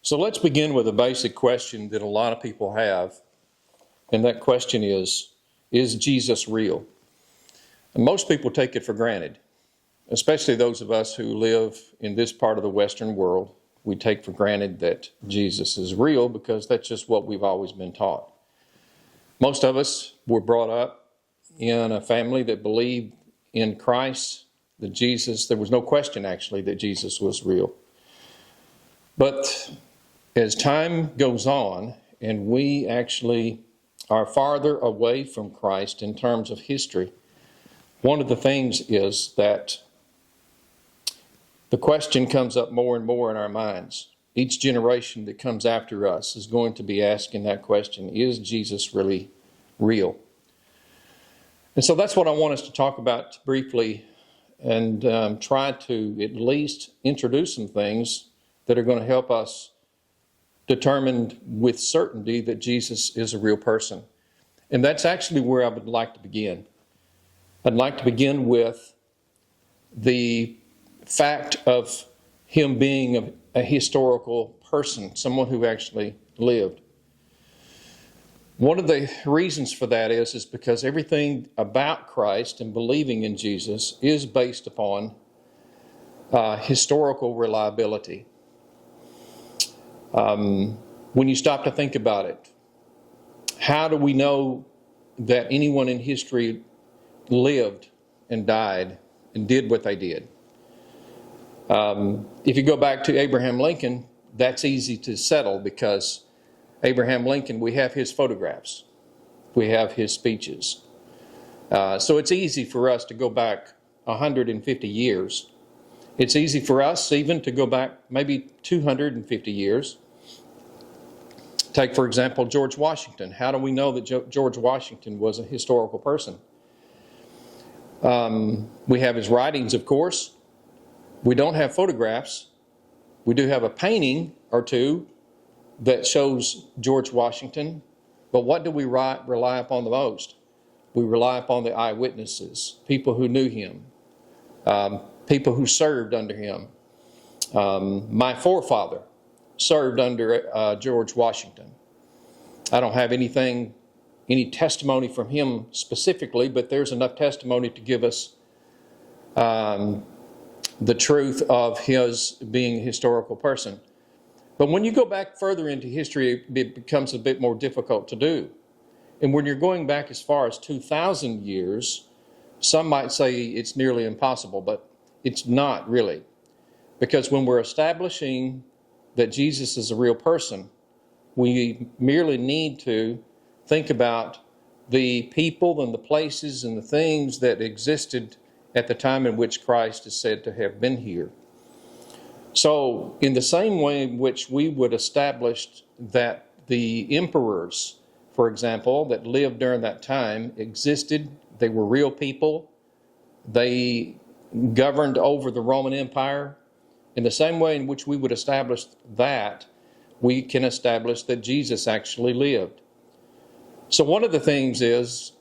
So let's begin with a basic question that a lot of people have, and that question is Jesus real? And most people take it for granted, especially those of us who live in this part of the Western world. We take for granted that Jesus is real because that's just what we've always been taught. Most of us were brought up in a family that believed in Christ, that Jesus, there was no question actually that Jesus was real. But as time goes on and we actually are farther away from Christ in terms of history, one of the things is that the question comes up more and more in our minds. Each generation that comes after us is going to be asking that question, is Jesus really real? And so that's what I want us to talk about briefly and try to at least introduce some things that are going to help us determine with certainty that Jesus is a real person. And that's actually where I would like to begin. I'd like to begin with the fact of him being a historical person, someone who actually lived. One of the reasons for that is because everything about Christ and believing in Jesus is based upon historical reliability. When you stop to think about it, how do we know that anyone in history lived and died and did what they did? If you go back to Abraham Lincoln, that's easy to settle because Abraham Lincoln, we have his photographs. We have his speeches. So it's easy for us to go back 150 years. It's easy for us even to go back maybe 250 years. Take, for example, George Washington. How do we know that George Washington was a historical person? We have his writings, of course. We don't have photographs. We do have a painting or two that shows George Washington. But what do we rely upon the most? We rely upon the eyewitnesses, people who knew him, people who served under him. My forefather served under George Washington. I don't have any testimony from him specifically, but there's enough testimony to give us the truth of his being a historical person. But when you go back further into history, it becomes a bit more difficult to do. And when you're going back as far as 2,000 years, some might say it's nearly impossible, but it's not really. Because when we're establishing that Jesus is a real person, we merely need to think about the people and the places and the things that existed at the time in which Christ is said to have been here. So, in the same way in which we would establish that the emperors, for example, that lived during that time existed, they were real people, they governed over the Roman Empire, in the same way in which we would establish that, we can establish that Jesus actually lived. So one of the things is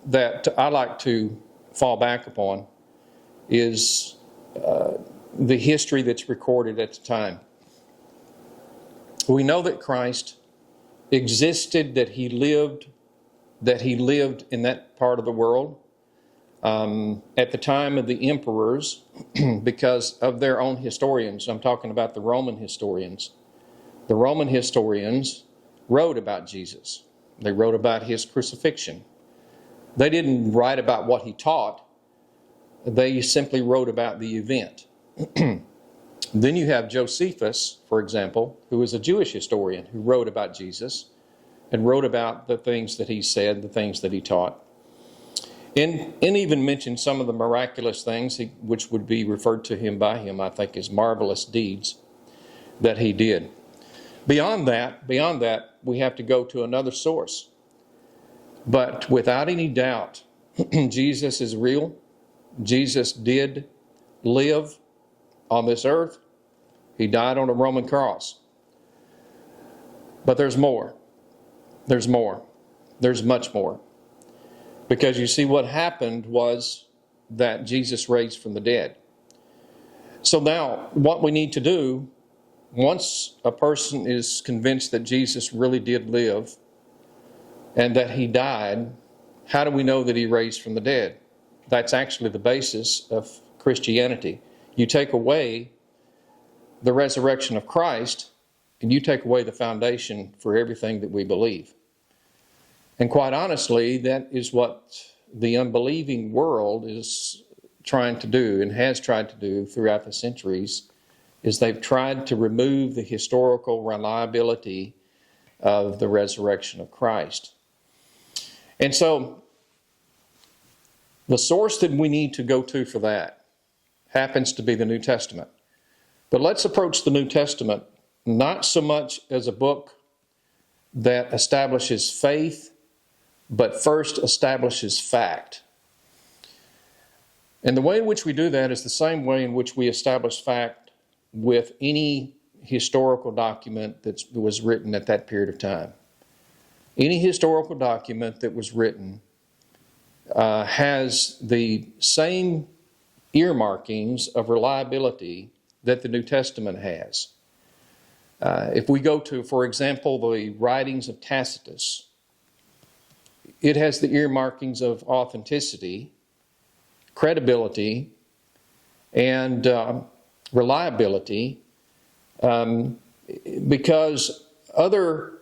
that I like to fall back upon is the history that's recorded at the time. We know that Christ existed, that he lived in that part of the world at the time of the emperors because of their own historians. I'm talking about the Roman historians. The Roman historians wrote about Jesus. They wrote about his crucifixion. They didn't write about what he taught. They simply wrote about the event. Then you have Josephus, for example, who is a Jewish historian who wrote about Jesus and wrote about the things that he said, the things that he taught. And even mentioned some of the miraculous things which would be referred to him by him, I think, as marvelous deeds that he did. Beyond that, we have to go to another source. But without any doubt, Jesus is real. Jesus did live on this earth. He died on a Roman cross. But there's more. There's more. There's much more. Because you see, what happened was that Jesus raised from the dead. So now, what we need to do, once a person is convinced that Jesus really did live and that he died, how do we know that he raised from the dead? That's actually the basis of Christianity. You take away the resurrection of Christ, and you take away the foundation for everything that we believe. And quite honestly, that is what the unbelieving world is trying to do and has tried to do throughout the centuries, is they've tried to remove the historical reliability of the resurrection of Christ. And so the source that we need to go to for that happens to be the New Testament. But let's approach the New Testament not so much as a book that establishes faith, but first establishes fact. And the way in which we do that is the same way in which we establish fact with any historical document that was written at that period of time. Any historical document that was written has the same earmarkings of reliability that the New Testament has. If we go to, for example, the writings of Tacitus, it has the earmarkings of authenticity, credibility, and reliability, because other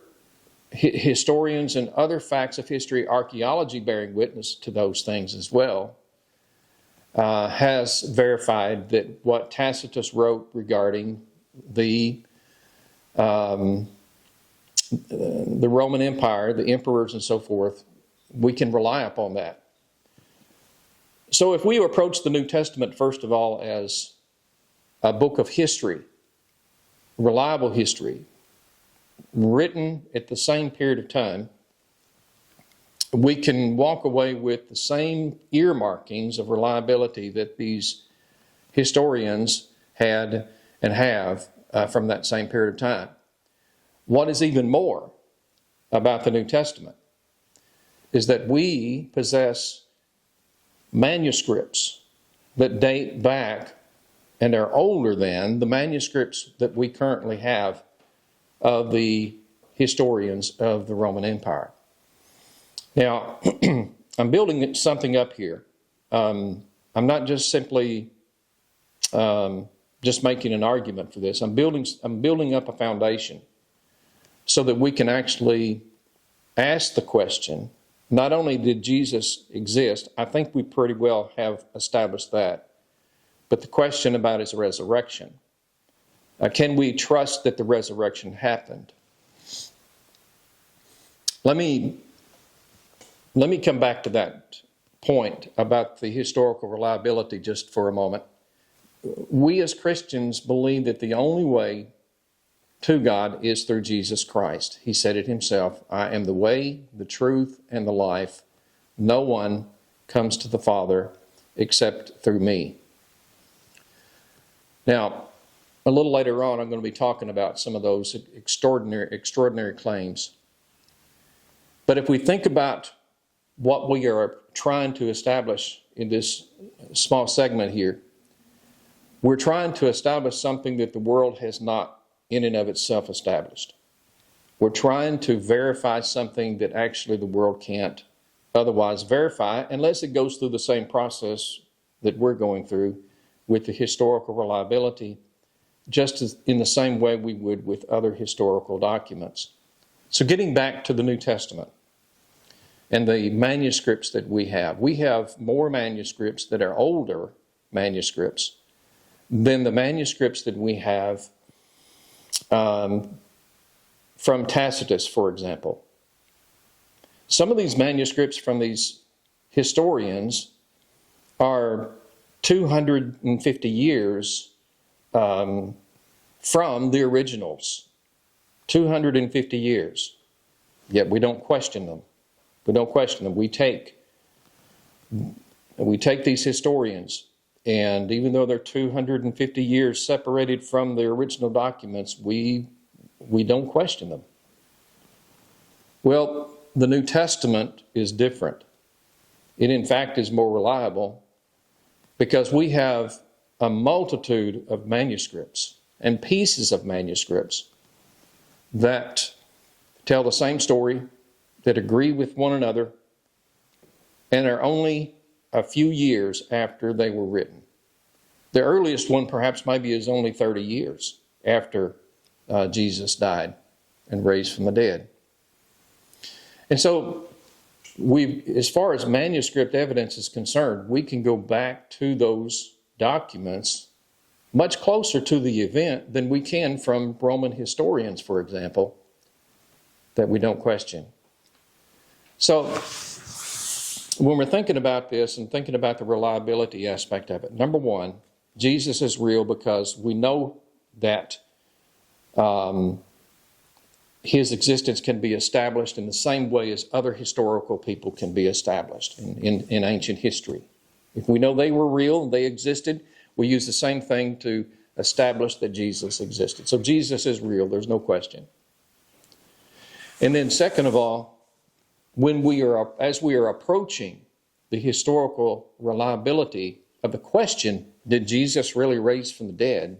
historians and other facts of history, archaeology bearing witness to those things as well, has verified that what Tacitus wrote regarding the Roman Empire, the emperors and so forth, we can rely upon that. So if we approach the New Testament, first of all, as a book of history, reliable history, written at the same period of time, we can walk away with the same earmarkings of reliability that these historians had and have from that same period of time. What is even more about the New Testament is that we possess manuscripts that date back and are older than the manuscripts that we currently have of the historians of the Roman Empire. Now, I'm building something up here. I'm not just simply just making an argument for this. I'm building up a foundation so that we can actually ask the question, not only did Jesus exist, I think we pretty well have established that, but the question about his resurrection. Can we trust that the resurrection happened? Let me come back to that point about the historical reliability just for a moment. We as Christians believe that the only way to God is through Jesus Christ. He said it himself, I am the way, the truth, and the life. No one comes to the Father except through me. Now, a little later on, I'm going to be talking about some of those extraordinary claims. But if we think about what we are trying to establish in this small segment here, we're trying to establish something that the world has not in and of itself established. We're trying to verify something that actually the world can't otherwise verify unless it goes through the same process that we're going through with the historical reliability, just as in the same way we would with other historical documents. So getting back to the New Testament and the manuscripts that we have more manuscripts that are older manuscripts than the manuscripts that we have from Tacitus, for example. Some of these manuscripts from these historians are 250 years from the originals. 250 years. Yet we don't question them. We don't question them. We take these historians, and even though they're 250 years separated from the original documents, we don't question them. Well, the New Testament is different. It, in fact, is more reliable because we have a multitude of manuscripts. and pieces of manuscripts that tell the same story, that agree with one another, and are only a few years after they were written. The earliest one perhaps maybe is only 30 years after Jesus died and raised from the dead. And so as far as manuscript evidence is concerned, we can go back to those documents much closer to the event than we can from Roman historians, for example, that we don't question. So when we're thinking about this and thinking about the reliability aspect of it, number one, Jesus is real because we know that his existence can be established in the same way as other historical people can be established in ancient history. If we know they were real, they existed, we use the same thing to establish that Jesus existed. So Jesus is real, there's no question. And then second of all, as we are approaching the historical reliability of the question, did Jesus really raise from the dead?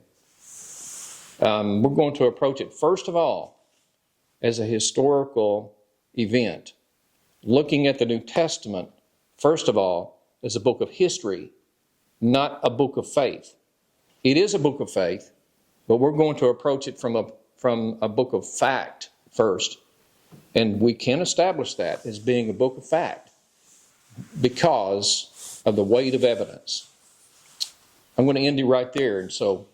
We're going to approach it first of all as a historical event, looking at the New Testament first of all as a book of history, not a book of faith. It is a book of faith, but we're going to approach it from a book of fact first. And we can establish that as being a book of fact because of the weight of evidence. I'm going to end it right there, and so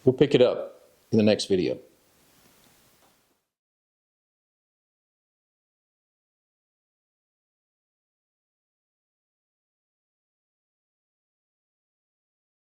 we'll pick it up in the next video.